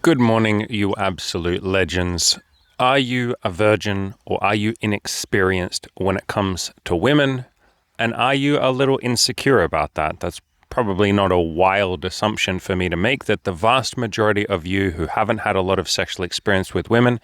Good morning, you absolute legends. Are you a virgin or are you inexperienced when it comes to women? And are you a little insecure about that? That's probably not a wild assumption for me to make, that the vast majority of you who haven't had a lot of sexual experience with women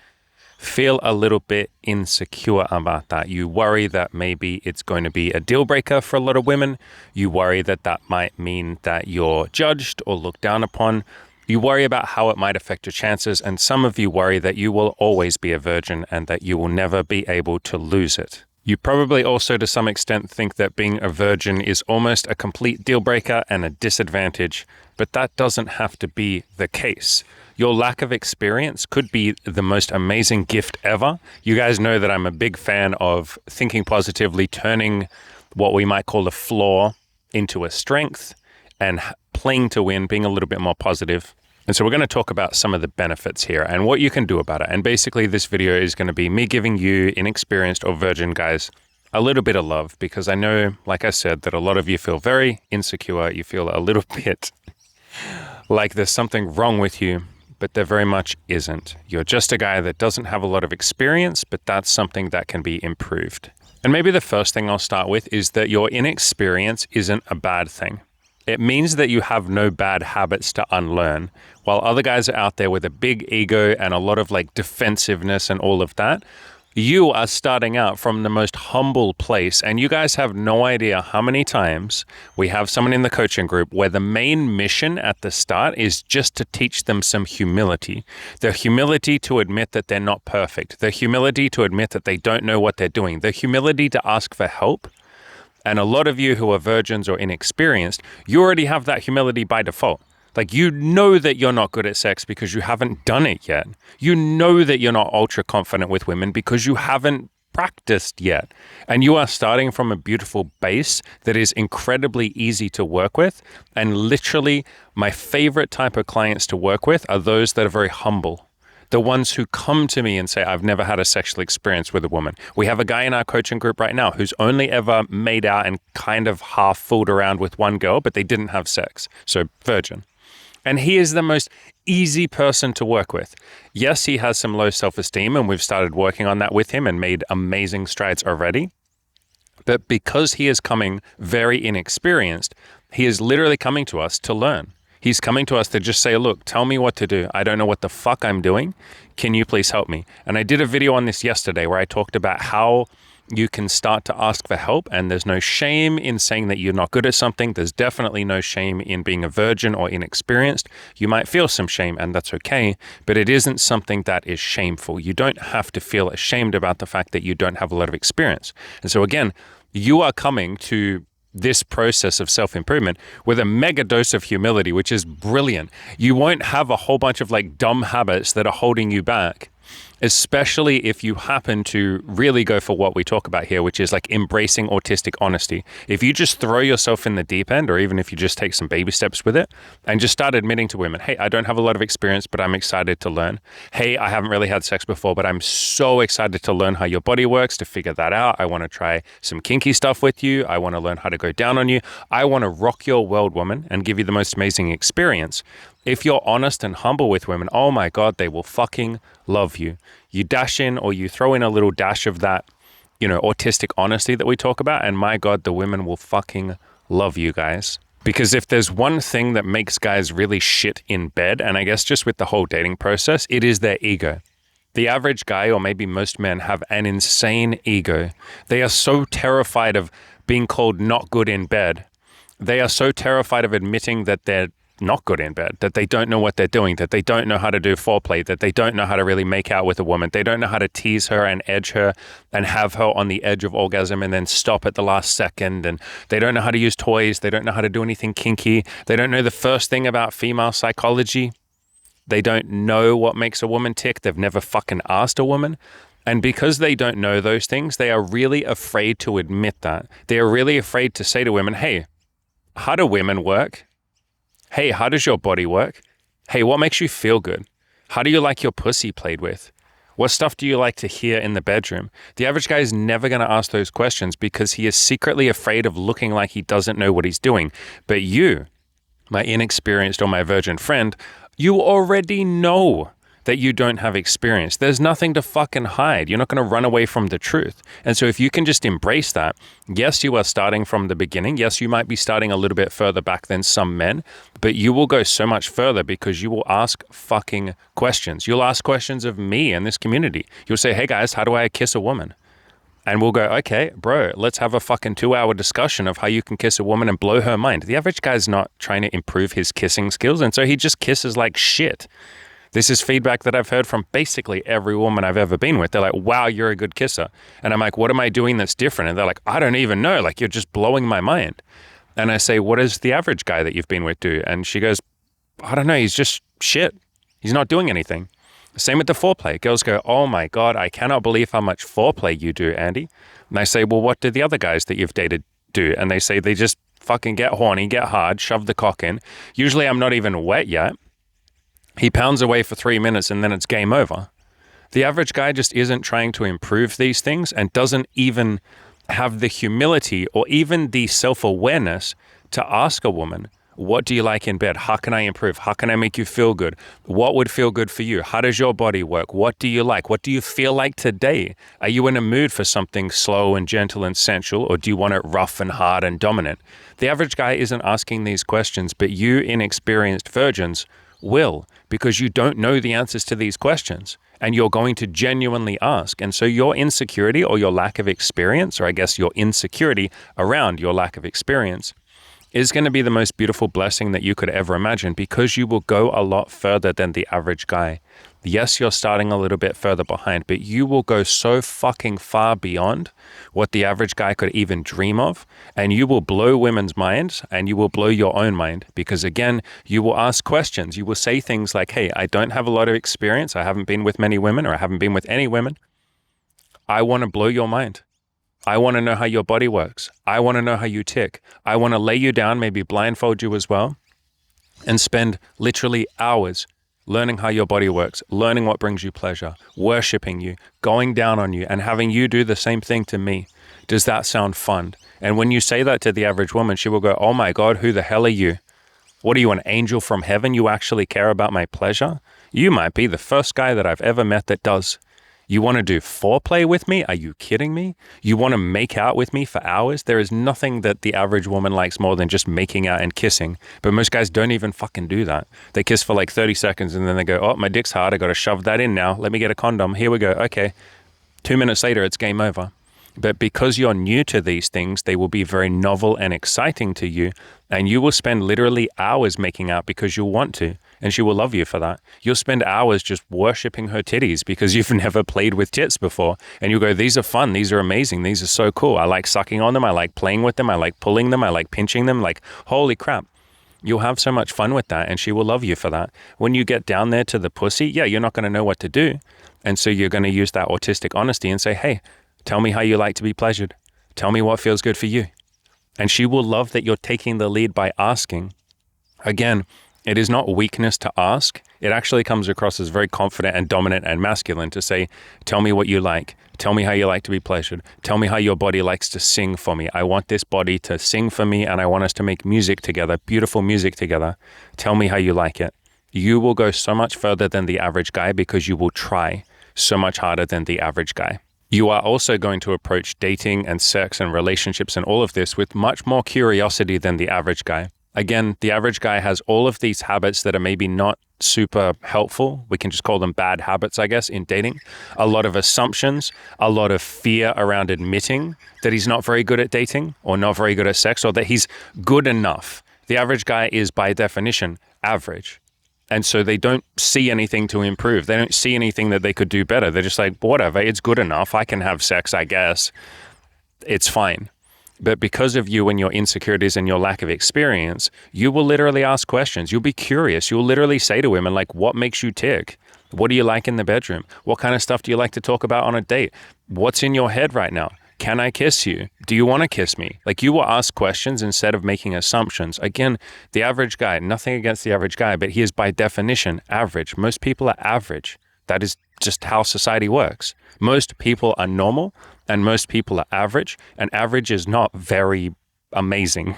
feel a little bit insecure about that. You worry that maybe it's going to be a deal breaker for a lot of women. You worry that that might mean that you're judged or looked down upon. You worry about how it might affect your chances, and some of you worry that you will always be a virgin and that you will never be able to lose it. You probably also, to some extent, think that being a virgin is almost a complete deal breaker and a disadvantage, but that doesn't have to be the case. Your lack of experience could be the most amazing gift ever. You guys know that I'm a big fan of thinking positively, turning what we might call a flaw into a strength, and playing to win, being a little bit more positive. And so we're going to talk about some of the benefits here and what you can do about it. And basically this video is going to be me giving you inexperienced or virgin guys a little bit of love, because I know, like I said, that a lot of you feel very insecure. You feel a little bit like there's something wrong with you, but there very much isn't. You're just a guy that doesn't have a lot of experience, but that's something that can be improved. And maybe the first thing I'll start with is that your inexperience isn't a bad thing. It means that you have no bad habits to unlearn. While other guys are out there with a big ego and a lot of defensiveness and all of that, you are starting out from the most humble place, and you guys have no idea how many times we have someone in the coaching group where the main mission at the start is just to teach them some humility. The humility to admit that they're not perfect. The humility to admit that they don't know what they're doing. The humility to ask for help. And a lot of you who are virgins or inexperienced, you already have that humility by default. You know that you're not good at sex because you haven't done it yet. You know that you're not ultra confident with women because you haven't practiced yet. And you are starting from a beautiful base that is incredibly easy to work with. And literally, my favorite type of clients to work with are those that are very humble. The ones who come to me and say, I've never had a sexual experience with a woman. We have a guy in our coaching group right now who's only ever made out and kind of half fooled around with one girl, but they didn't have sex. So virgin. And he is the most easy person to work with. Yes, he has some low self-esteem, and we've started working on that with him and made amazing strides already. But because he is coming very inexperienced, he is literally coming to us to learn. He's coming to us to just say, look, tell me what to do. I don't know what the fuck I'm doing. Can you please help me? And I did a video on this yesterday where I talked about how you can start to ask for help, and there's no shame in saying that you're not good at something. There's definitely no shame in being a virgin or inexperienced. You might feel some shame, and that's okay, but it isn't something that is shameful. You don't have to feel ashamed about the fact that you don't have a lot of experience. And so again, you are coming to this process of self-improvement with a mega dose of humility, which is brilliant. You won't have a whole bunch of dumb habits that are holding you back, especially if you happen to really go for what we talk about here, which is embracing autistic honesty. If you just throw yourself in the deep end, or even if you just take some baby steps with it and just start admitting to women, hey, I don't have a lot of experience, but I'm excited to learn. Hey, I haven't really had sex before, but I'm so excited to learn how your body works, to figure that out. I want to try some kinky stuff with you. I want to learn how to go down on you. I want to rock your world, woman, and give you the most amazing experience. If you're honest and humble with women, oh my God, they will fucking love you. You dash in, or you throw in a little dash of that, autistic honesty that we talk about, and my God, the women will fucking love you guys. Because if there's one thing that makes guys really shit in bed, and I guess just with the whole dating process, it is their ego. The average guy, or maybe most men, have an insane ego. They are so terrified of being called not good in bed. They are so terrified of admitting that they're not good in bed, that they don't know what they're doing, that they don't know how to do foreplay, that they don't know how to really make out with a woman. They don't know how to tease her and edge her and have her on the edge of orgasm and then stop at the last second. And they don't know how to use toys. They don't know how to do anything kinky. They don't know the first thing about female psychology. They don't know what makes a woman tick. They've never fucking asked a woman. And because they don't know those things, they are really afraid to admit that. They are really afraid to say to women, hey, how do women work? Hey, how does your body work? Hey, what makes you feel good? How do you like your pussy played with? What stuff do you like to hear in the bedroom? The average guy is never going to ask those questions because he is secretly afraid of looking like he doesn't know what he's doing. But you, my inexperienced or my virgin friend, You already know that you don't have experience. There's nothing to fucking hide. You're not going to run away from the truth. And so if you can just embrace that, yes, you are starting from the beginning. Yes, you might be starting a little bit further back than some men, but you will go so much further because you will ask fucking questions. You'll ask questions of me and this community. You'll say, hey guys, how do I kiss a woman? And we'll go, okay, bro, let's have a fucking 2-hour discussion of how you can kiss a woman and blow her mind. The average guy's not trying to improve his kissing skills, and so he just kisses like shit. This is feedback that I've heard from basically every woman I've ever been with. They're like, wow, you're a good kisser. And I'm like, what am I doing that's different? And they're like, I don't even know. Like, you're just blowing my mind. And I say, what does the average guy that you've been with do? And she goes, I don't know. He's just shit. He's not doing anything. Same with the foreplay. Girls go, oh my God, I cannot believe how much foreplay you do, Andy. And I say, well, what do the other guys that you've dated do? And they say they just fucking get horny, get hard, shove the cock in. Usually I'm not even wet yet. He pounds away for 3 minutes and then it's game over. The average guy just isn't trying to improve these things and doesn't even have the humility or even the self-awareness to ask a woman, what do you like in bed? How can I improve? How can I make you feel good? What would feel good for you? How does your body work? What do you like? What do you feel like today? Are you in a mood for something slow and gentle and sensual, or do you want it rough and hard and dominant? The average guy isn't asking these questions, but you inexperienced virgins will, because you don't know the answers to these questions and you're going to genuinely ask. And so your insecurity or your lack of experience, or I guess your insecurity around your lack of experience, is going to be the most beautiful blessing that you could ever imagine, because you will go a lot further than the average guy. Yes, you're starting a little bit further behind, but you will go so fucking far beyond what the average guy could even dream of, and you will blow women's minds and you will blow your own mind, because again, you will ask questions. You will say things like, hey, I don't have a lot of experience. I haven't been with many women, or I haven't been with any women. I want to blow your mind. I want to know how your body works. I want to know how you tick. I want to lay you down, maybe blindfold you as well, and spend literally hours learning how your body works, learning what brings you pleasure, worshiping you, going down on you, and having you do the same thing to me. Does that sound fun? And when you say that to the average woman, she will go, oh my God, who the hell are you? What are you, an angel from heaven? You actually care about my pleasure? You might be the first guy that I've ever met that does. You want to do foreplay with me? Are you kidding me? You want to make out with me for hours? There is nothing that the average woman likes more than just making out and kissing. But most guys don't even fucking do that. They kiss for like 30 seconds and then they go, oh, my dick's hard. I got to shove that in now. Let me get a condom. Here we go. Okay. 2 minutes later, it's game over. But because you're new to these things, they will be very novel and exciting to you. And you will spend literally hours making out because you want to. And she will love you for that. You'll spend hours just worshiping her titties because you've never played with tits before. And you'll go, these are fun. These are amazing. These are so cool. I like sucking on them. I like playing with them. I like pulling them. I like pinching them. Like, holy crap. You'll have so much fun with that, and she will love you for that. When you get down there to the pussy, yeah, you're not going to know what to do. And so you're going to use that autistic honesty and say, hey, tell me how you like to be pleasured. Tell me what feels good for you. And she will love that you're taking the lead by asking. Again, it is not weakness to ask. It actually comes across as very confident and dominant and masculine to say, tell me what you like. Tell me how you like to be pleasured. Tell me how your body likes to sing for me. I want this body to sing for me, and I want us to make music together, beautiful music together. Tell me how you like it. You will go so much further than the average guy because you will try so much harder than the average guy. You are also going to approach dating and sex and relationships and all of this with much more curiosity than the average guy. Again, the average guy has all of these habits that are maybe not super helpful. We can just call them bad habits, I guess, in dating. A lot of assumptions, a lot of fear around admitting that he's not very good at dating or not very good at sex, or that he's good enough. The average guy is, by definition, average. And so they don't see anything to improve. They don't see anything that they could do better. They're just like, whatever, it's good enough. I can have sex, I guess. It's fine. But because of you and your insecurities and your lack of experience, you will literally ask questions. You'll be curious. You'll literally say to women, like, what makes you tick? What do you like in the bedroom? What kind of stuff do you like to talk about on a date? What's in your head right now? Can I kiss you? Do you want to kiss me? Like, you will ask questions instead of making assumptions. Again, the average guy, nothing against the average guy, but he is by definition average. Most people are average. That is just how society works. Most people are normal and most people are average, and average is not very amazing.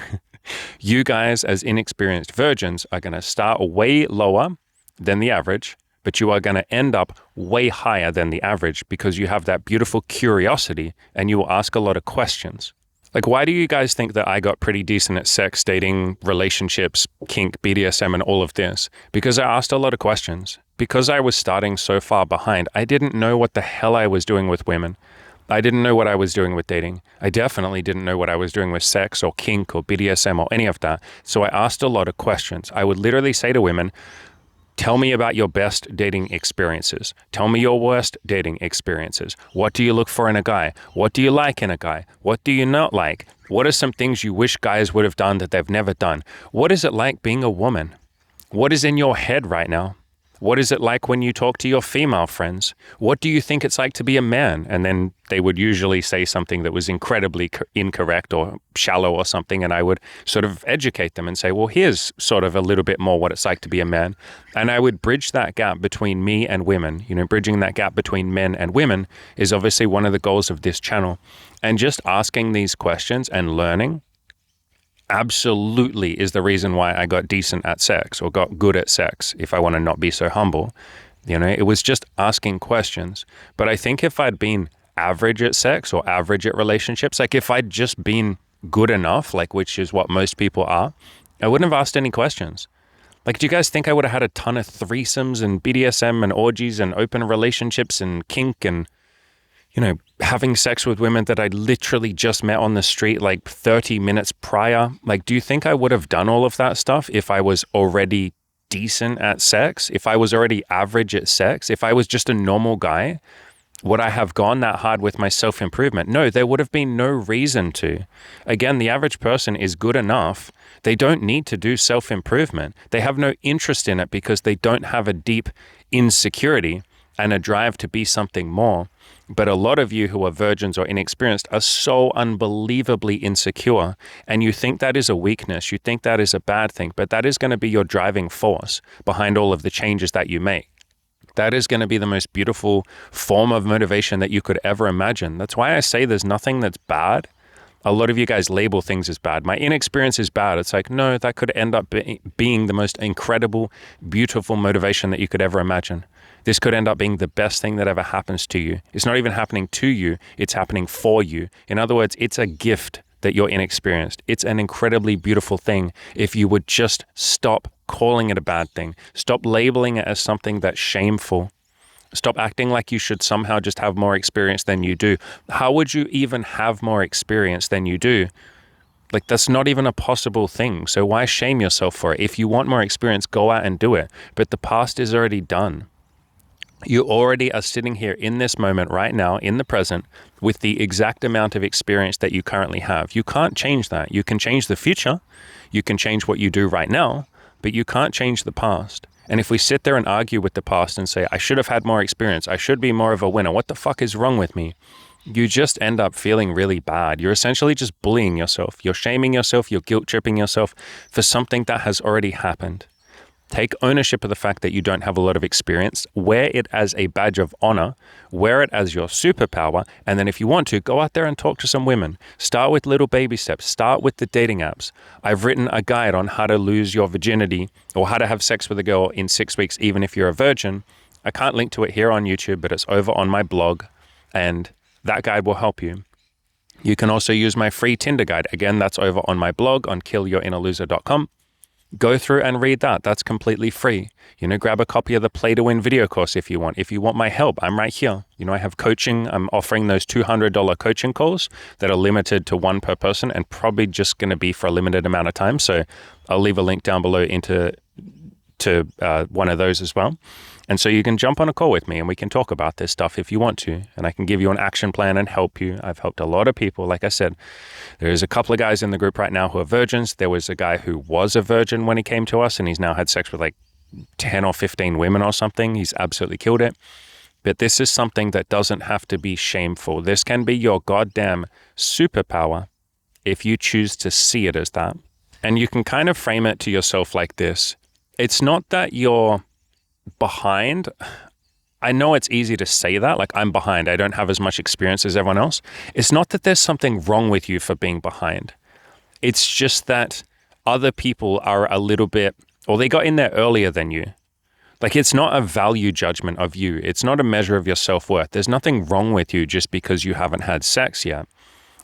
You guys, as inexperienced virgins, are going to start way lower than the average, but you are going to end up way higher than the average because you have that beautiful curiosity and you will ask a lot of questions. Like, why do you guys think that I got pretty decent at sex, dating, relationships, kink, BDSM, and all of this? Because I asked a lot of questions. Because I was starting so far behind, I didn't know what the hell I was doing with women. I didn't know what I was doing with dating. I definitely didn't know what I was doing with sex or kink or BDSM or any of that. So I asked a lot of questions. I would literally say to women, tell me about your best dating experiences. Tell me your worst dating experiences. What do you look for in a guy? What do you like in a guy? What do you not like? What are some things you wish guys would have done that they've never done? What is it like being a woman? What is in your head right now? What is it like when you talk to your female friends? What do you think it's like to be a man? And then they would usually say something that was incredibly incorrect or shallow or something. And I would sort of educate them and say, well, here's sort of a little bit more what it's like to be a man. And I would bridge that gap between me and women. You know, bridging that gap between men and women is obviously one of the goals of this channel. And just asking these questions and learning absolutely is the reason why I got decent at sex or got good at sex, if I want to not be so humble. You know, it was just asking questions. But I think if I'd been average at sex or average at relationships, like if I'd just been good enough, like which is what most people are, I wouldn't have asked any questions. Like, do you guys think I would have had a ton of threesomes and BDSM and orgies and open relationships and kink and, you know, having sex with women that I literally just met on the street like 30 minutes prior? Like, do you think I would have done all of that stuff if I was already decent at sex? If I was already average at sex? If I was just a normal guy? Would I have gone that hard with my self-improvement? No, there would have been no reason to. Again, the average person is good enough. They don't need to do self-improvement. They have no interest in it because they don't have a deep insecurity and a drive to be something more. But a lot of you who are virgins or inexperienced are so unbelievably insecure, and you think that is a weakness, you think that is a bad thing, but that is going to be your driving force behind all of the changes that you make. That is going to be the most beautiful form of motivation that you could ever imagine. That's why I say there's nothing that's bad. A lot of you guys label things as bad. My inexperience is bad. It's like, no, that could end up being the most incredible, beautiful motivation that you could ever imagine. This could end up being the best thing that ever happens to you. It's not even happening to you. It's happening for you. In other words, it's a gift that you're inexperienced. It's an incredibly beautiful thing if you would just stop calling it a bad thing. Stop labeling it as something that's shameful. Stop acting like you should somehow just have more experience than you do. How would you even have more experience than you do? Like, that's not even a possible thing. So why shame yourself for it? If you want more experience, go out and do it. But the past is already done. You already are sitting here in this moment right now, in the present, with the exact amount of experience that you currently have. You can't change that. You can change the future. You can change what you do right now, but you can't change the past. And if we sit there and argue with the past and say, I should have had more experience, I should be more of a winner, what the fuck is wrong with me? You just end up feeling really bad. You're essentially just bullying yourself. You're shaming yourself. You're guilt-tripping yourself for something that has already happened. Take ownership of the fact that you don't have a lot of experience. Wear it as a badge of honor. Wear it as your superpower. And then if you want to, go out there and talk to some women. Start with little baby steps. Start with the dating apps. I've written a guide on how to lose your virginity or how to have sex with a girl in 6 weeks, even if you're a virgin. I can't link to it here on YouTube, but it's over on my blog. And that guide will help you. You can also use my free Tinder guide. Again, that's over on my blog on killyourinnerloser.com. Go through and read that. That's completely free. You know, grab a copy of the Play to Win video course if you want. If you want my help, I'm right here. You know, I have coaching. I'm offering those $200 coaching calls that are limited to one per person and probably just going to be for a limited amount of time. So I'll leave a link down below to one of those as well. And so you can jump on a call with me and we can talk about this stuff if you want to. And I can give you an action plan and help you. I've helped a lot of people. Like I said, there's a couple of guys in the group right now who are virgins. There was a guy who was a virgin when he came to us and he's now had sex with like 10 or 15 women or something. He's absolutely killed it. But this is something that doesn't have to be shameful. This can be your goddamn superpower if you choose to see it as that. And you can kind of frame it to yourself like this. It's not that you're behind. I know it's easy to say that, like I'm behind. I don't have as much experience as everyone else. It's not that there's something wrong with you for being behind. It's just that other people are a little bit, or they got in there earlier than you. Like, it's not a value judgment of you. It's not a measure of your self-worth. There's nothing wrong with you just because you haven't had sex yet.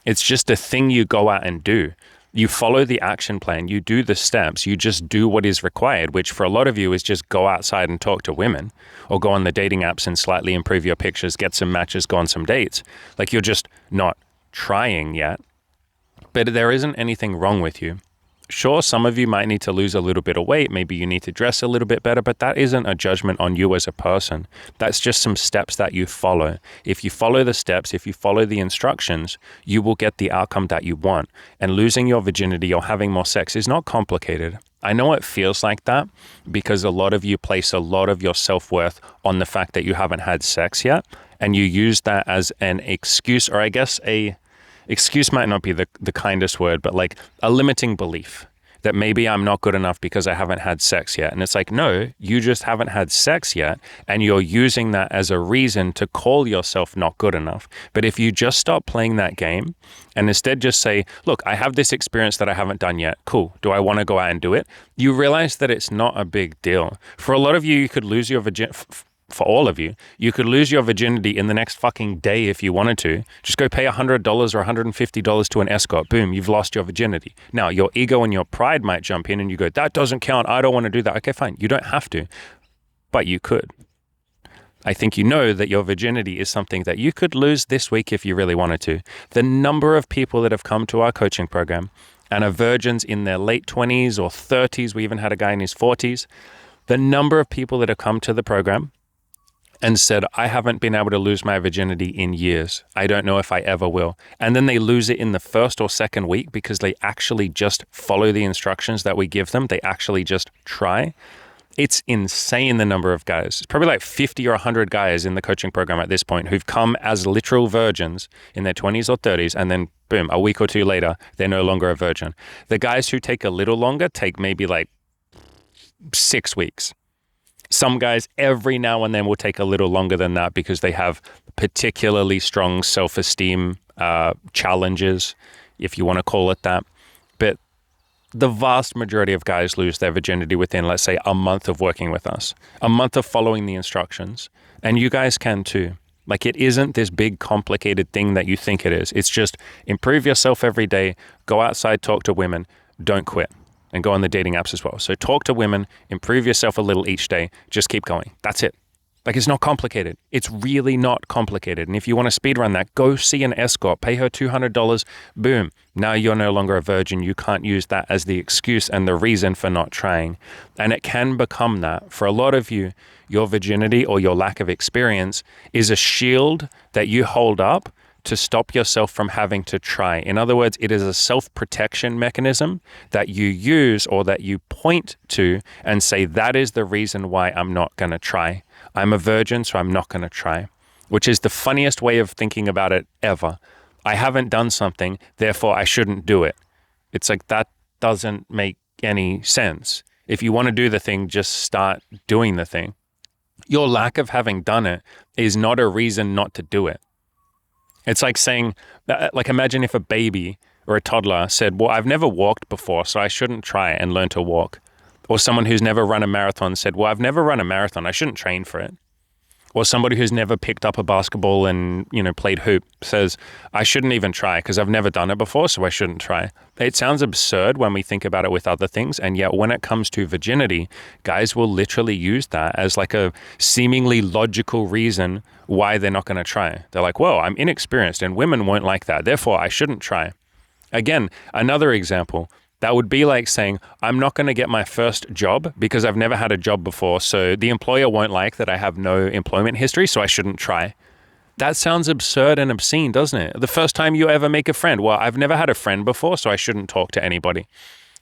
It's just a thing you go out and do. You follow the action plan. You do the steps. You just do what is required, which for a lot of you is just go outside and talk to women, or go on the dating apps and slightly improve your pictures, get some matches, go on some dates. Like, you're just not trying yet. But there isn't anything wrong with you. Sure, some of you might need to lose a little bit of weight. Maybe you need to dress a little bit better, but that isn't a judgment on you as a person. That's just some steps that you follow. If you follow the steps, if you follow the instructions, you will get the outcome that you want. And losing your virginity or having more sex is not complicated. I know it feels like that because a lot of you place a lot of your self-worth on the fact that you haven't had sex yet, and you use that as an excuse, or I guess excuse might not be the kindest word, but like a limiting belief that maybe I'm not good enough because I haven't had sex yet. And it's like, no, you just haven't had sex yet. And you're using that as a reason to call yourself not good enough. But if you just stop playing that game and instead just say, look, I have this experience that I haven't done yet. Cool. Do I want to go out and do it? You realize that it's not a big deal. For a lot of you, you could lose your virginity. For all of you, you could lose your virginity in the next fucking day if you wanted to. Just go pay $100 or $150 to an escort. Boom, you've lost your virginity. Now, your ego and your pride might jump in and you go, that doesn't count. I don't want to do that. Okay, fine. You don't have to, but you could. I think you know that your virginity is something that you could lose this week if you really wanted to. The number of people that have come to our coaching program and are virgins in their late 20s or 30s, we even had a guy in his 40s, the number of people that have come to the program and said, I haven't been able to lose my virginity in years. I don't know if I ever will. And then they lose it in the first or second week because they actually just follow the instructions that we give them. They actually just try. It's insane, the number of guys. It's probably like 50 or 100 guys in the coaching program at this point who've come as literal virgins in their 20s or 30s, and then boom, a week or two later, they're no longer a virgin. The guys who take a little longer take maybe like 6 weeks. Some guys every now and then will take a little longer than that because they have particularly strong self-esteem challenges, if you want to call it that. But the vast majority of guys lose their virginity within, let's say, a month of working with us, a month of following the instructions. And you guys can too. Like, it isn't this big complicated thing that you think it is. It's just improve yourself every day, go outside, talk to women, don't quit. And go on the dating apps as well. So talk to women, improve yourself a little each day, just keep going. That's it. Like, it's not complicated. It's really not complicated. And if you want to speed run that, go see an escort, pay her $200, boom. Now you're no longer a virgin. You can't use that as the excuse and the reason for not trying. And it can become that. For a lot of you, your virginity or your lack of experience is a shield that you hold up to stop yourself from having to try. In other words, it is a self-protection mechanism that you use or that you point to and say, that is the reason why I'm not going to try. I'm a virgin, so I'm not going to try, which is the funniest way of thinking about it ever. I haven't done something, therefore I shouldn't do it. It's like, that doesn't make any sense. If you want to do the thing, just start doing the thing. Your lack of having done it is not a reason not to do it. It's like saying, like, imagine if a baby or a toddler said, well, I've never walked before, so I shouldn't try and learn to walk. Or someone who's never run a marathon said, well, I've never run a marathon, I shouldn't train for it. Or somebody who's never picked up a basketball and, played hoop says, I shouldn't even try because I've never done it before, so I shouldn't try. It sounds absurd when we think about it with other things. And yet when it comes to virginity, guys will literally use that as like a seemingly logical reason why they're not going to try. They're like, well, I'm inexperienced and women won't like that, therefore I shouldn't try. Again, another example. That would be like saying, I'm not going to get my first job because I've never had a job before, so the employer won't like that I have no employment history, so I shouldn't try. That sounds absurd and obscene, doesn't it? The first time you ever make a friend, well, I've never had a friend before, so I shouldn't talk to anybody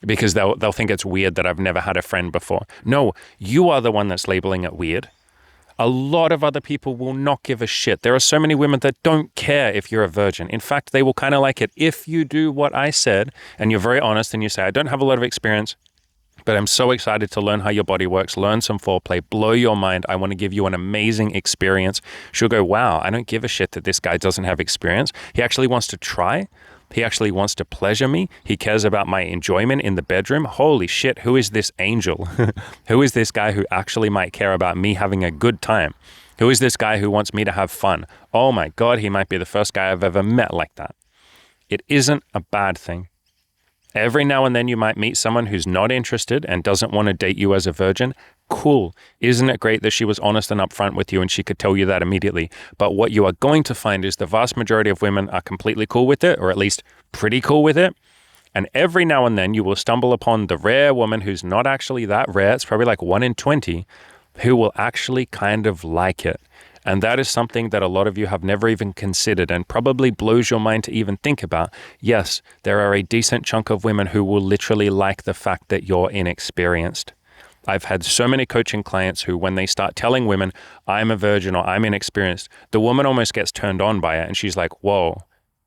because they'll think it's weird that I've never had a friend before. No, you are the one that's labeling it weird. A lot of other people will not give a shit. There are so many women that don't care if you're a virgin. In fact, they will kind of like it if you do what I said and you're very honest and you say, I don't have a lot of experience, but I'm so excited to learn how your body works, learn some foreplay, blow your mind. I want to give you an amazing experience. She'll go, wow, I don't give a shit that this guy doesn't have experience. He actually wants to try. He actually wants to pleasure me. He cares about my enjoyment in the bedroom. Holy shit, who is this angel? Who is this guy who actually might care about me having a good time? Who is this guy who wants me to have fun? Oh my God, he might be the first guy I've ever met like that. It isn't a bad thing. Every now and then you might meet someone who's not interested and doesn't want to date you as a virgin. Cool. Isn't it great that she was honest and upfront with you and she could tell you that immediately? But what you are going to find is the vast majority of women are completely cool with it, or at least pretty cool with it. And every now and then you will stumble upon the rare woman who's not actually that rare. It's probably like 1 in 20 who will actually kind of like it. And that is something that a lot of you have never even considered and probably blows your mind to even think about. Yes, there are a decent chunk of women who will literally like the fact that you're inexperienced. I've had so many coaching clients who, when they start telling women, I'm a virgin or I'm inexperienced, the woman almost gets turned on by it. And she's like, whoa,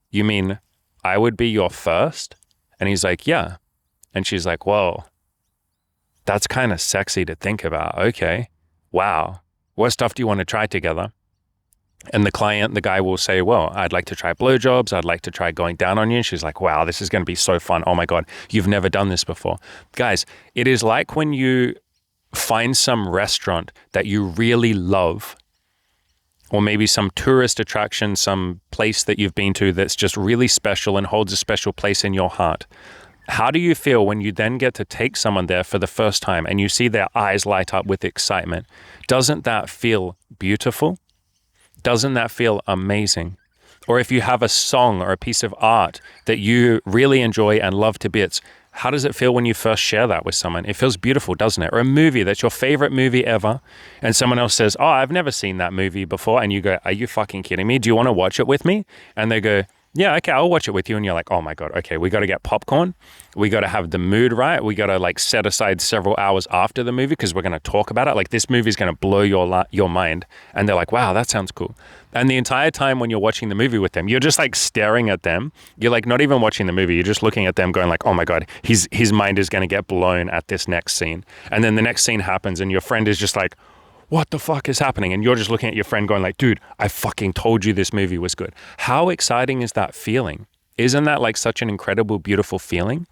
you mean I would be your first? And he's like, yeah. And she's like, whoa, that's kind of sexy to think about. Okay, wow. What stuff do you want to try together? And the guy will say, well, I'd like to try blowjobs. I'd like to try going down on you. And she's like, wow, this is going to be so fun. Oh my God, you've never done this before. Guys, it is like when you find some restaurant that you really love, or maybe some tourist attraction, some place that you've been to that's just really special and holds a special place in your heart. How do you feel when you then get to take someone there for the first time and you see their eyes light up with excitement? Doesn't that feel beautiful? Doesn't that feel amazing? Or if you have a song or a piece of art that you really enjoy and love to bits, how does it feel when you first share that with someone? It feels beautiful, doesn't it? Or a movie that's your favorite movie ever, and someone else says, oh, I've never seen that movie before. And you go, are you fucking kidding me? Do you want to watch it with me? And they go, yeah, okay, I'll watch it with you. And you're like, oh my God, okay, we got to get popcorn. We got to have the mood right. We got to like set aside several hours after the movie because we're going to talk about it. Like this movie is going to blow your mind. And they're like, wow, that sounds cool. And the entire time when you're watching the movie with them, you're just like staring at them. You're like not even watching the movie. You're just looking at them going like, oh my God, his mind is going to get blown at this next scene. And then the next scene happens and your friend is just like, what the fuck is happening? And you're just looking at your friend going like, dude, I fucking told you this movie was good. How exciting is that feeling? Isn't that like such an incredible, beautiful feeling?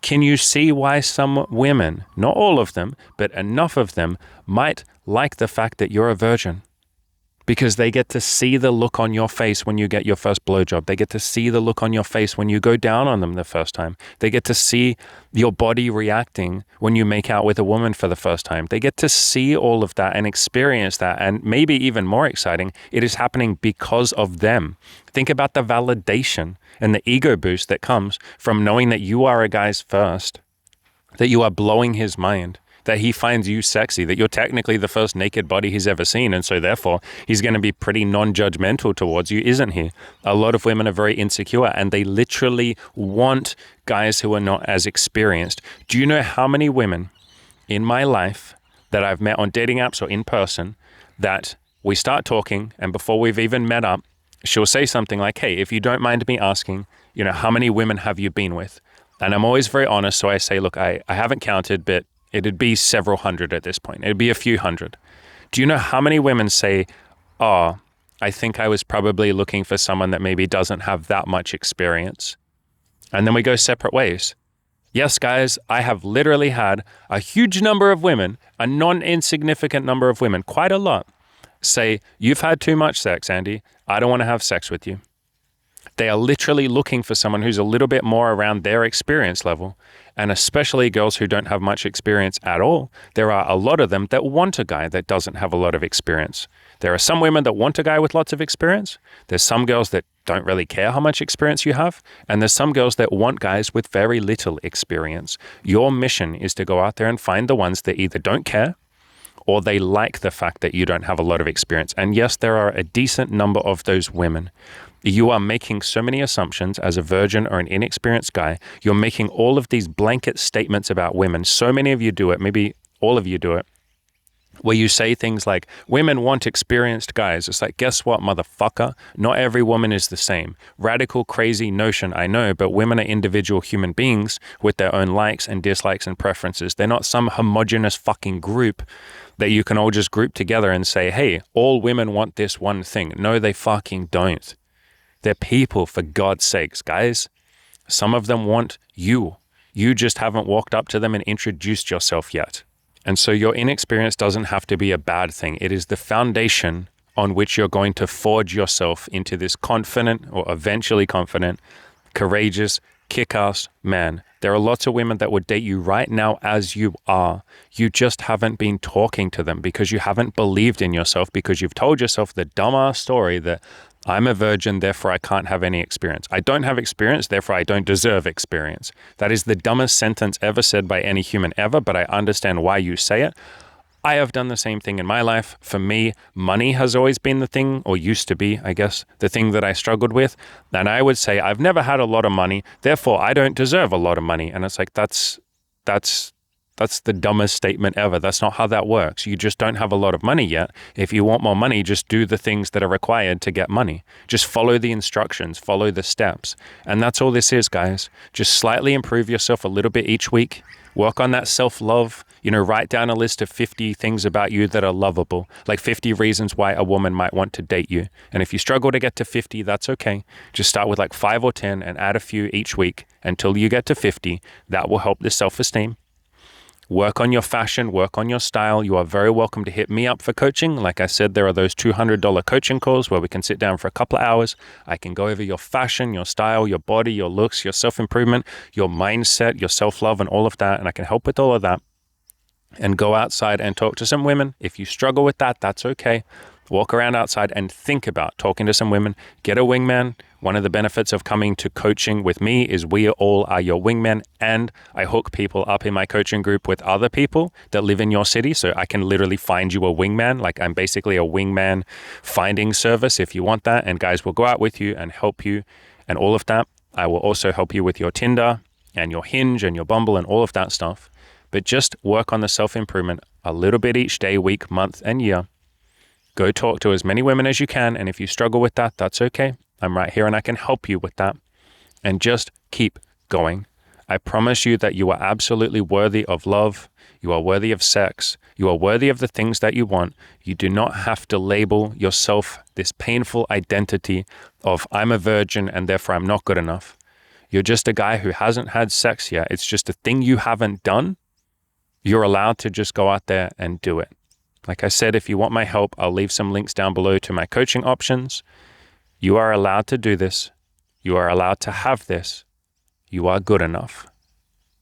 Can you see why some women, not all of them, but enough of them might like the fact that you're a virgin? Because they get to see the look on your face when you get your first blowjob. They get to see the look on your face when you go down on them the first time. They get to see your body reacting when you make out with a woman for the first time. They get to see all of that and experience that. And maybe even more exciting, it is happening because of them. Think about the validation and the ego boost that comes from knowing that you are a guy's first, that you are blowing his mind, that he finds you sexy, that you're technically the first naked body he's ever seen. And so therefore, he's going to be pretty non-judgmental towards you, isn't he? A lot of women are very insecure and they literally want guys who are not as experienced. Do you know how many women in my life that I've met on dating apps or in person that we start talking and before we've even met up, she'll say something like, hey, if you don't mind me asking, how many women have you been with? And I'm always very honest. So I say, look, I haven't counted, but it'd be several hundred at this point. It'd be a few hundred. Do you know how many women say, oh, I think I was probably looking for someone that maybe doesn't have that much experience? And then we go separate ways. Yes, guys, I have literally had a huge number of women, a non-insignificant number of women, quite a lot, say, you've had too much sex, Andy. I don't want to have sex with you. They are literally looking for someone who's a little bit more around their experience level. And especially girls who don't have much experience at all, there are a lot of them that want a guy that doesn't have a lot of experience. There are some women that want a guy with lots of experience. There's some girls that don't really care how much experience you have. And there's some girls that want guys with very little experience. Your mission is to go out there and find the ones that either don't care or they like the fact that you don't have a lot of experience. And yes, there are a decent number of those women. You are making so many assumptions as a virgin or an inexperienced guy. You're making all of these blanket statements about women. So many of you do it, maybe all of you do it, where you say things like, women want experienced guys. It's like, guess what, motherfucker? Not every woman is the same. Radical, crazy notion, I know, but women are individual human beings with their own likes and dislikes and preferences. They're not some homogenous fucking group that you can all just group together and say, hey, all women want this one thing. No, they fucking don't. They're people, for God's sakes, guys. Some of them want you. You just haven't walked up to them and introduced yourself yet. And so your inexperience doesn't have to be a bad thing. It is the foundation on which you're going to forge yourself into this confident or eventually confident, courageous, kick-ass man. There are lots of women that would date you right now as you are. You just haven't been talking to them because you haven't believed in yourself, because you've told yourself the dumbass story that I'm a virgin, therefore I can't have any experience. I don't have experience, therefore I don't deserve experience. That is the dumbest sentence ever said by any human ever, but I understand why you say it. I have done the same thing in my life. For me, money has always been the thing, or used to be, I guess, the thing that I struggled with. And I would say, I've never had a lot of money, therefore I don't deserve a lot of money. And it's like, that's the dumbest statement ever. That's not how that works. You just don't have a lot of money yet. If you want more money, just do the things that are required to get money. Just follow the instructions, follow the steps. And that's all this is, guys. Just slightly improve yourself a little bit each week. Work on that self-love. Write down a list of 50 things about you that are lovable, like 50 reasons why a woman might want to date you. And if you struggle to get to 50, that's okay. Just start with like 5 or 10 and add a few each week until you get to 50. That will help the self-esteem. Work on your fashion, work on your style. You are very welcome to hit me up for coaching. Like I said, there are those $200 coaching calls where we can sit down for a couple of hours. I can go over your fashion, your style, your body, your looks, your self-improvement, your mindset, your self-love, and all of that. And I can help with all of that. And go outside and talk to some women. If you struggle with that, that's okay. Walk around outside and think about talking to some women. Get a wingman. One of the benefits of coming to coaching with me is we all are your wingmen, and I hook people up in my coaching group with other people that live in your city, so I can literally find you a wingman. Like, I'm basically a wingman finding service if you want that, and guys will go out with you and help you and all of that. I will also help you with your Tinder and your Hinge and your Bumble and all of that stuff. But just work on the self-improvement a little bit each day, week, month, and year. Go talk to as many women as you can, and if you struggle with that, that's okay. I'm right here and I can help you with that. And just keep going. I promise you that you are absolutely worthy of love. You are worthy of sex. You are worthy of the things that you want. You do not have to label yourself this painful identity of I'm a virgin and therefore I'm not good enough. You're just a guy who hasn't had sex yet. It's just a thing you haven't done. You're allowed to just go out there and do it. Like I said, if you want my help, I'll leave some links down below to my coaching options. You are allowed to do this. You are allowed to have this. You are good enough.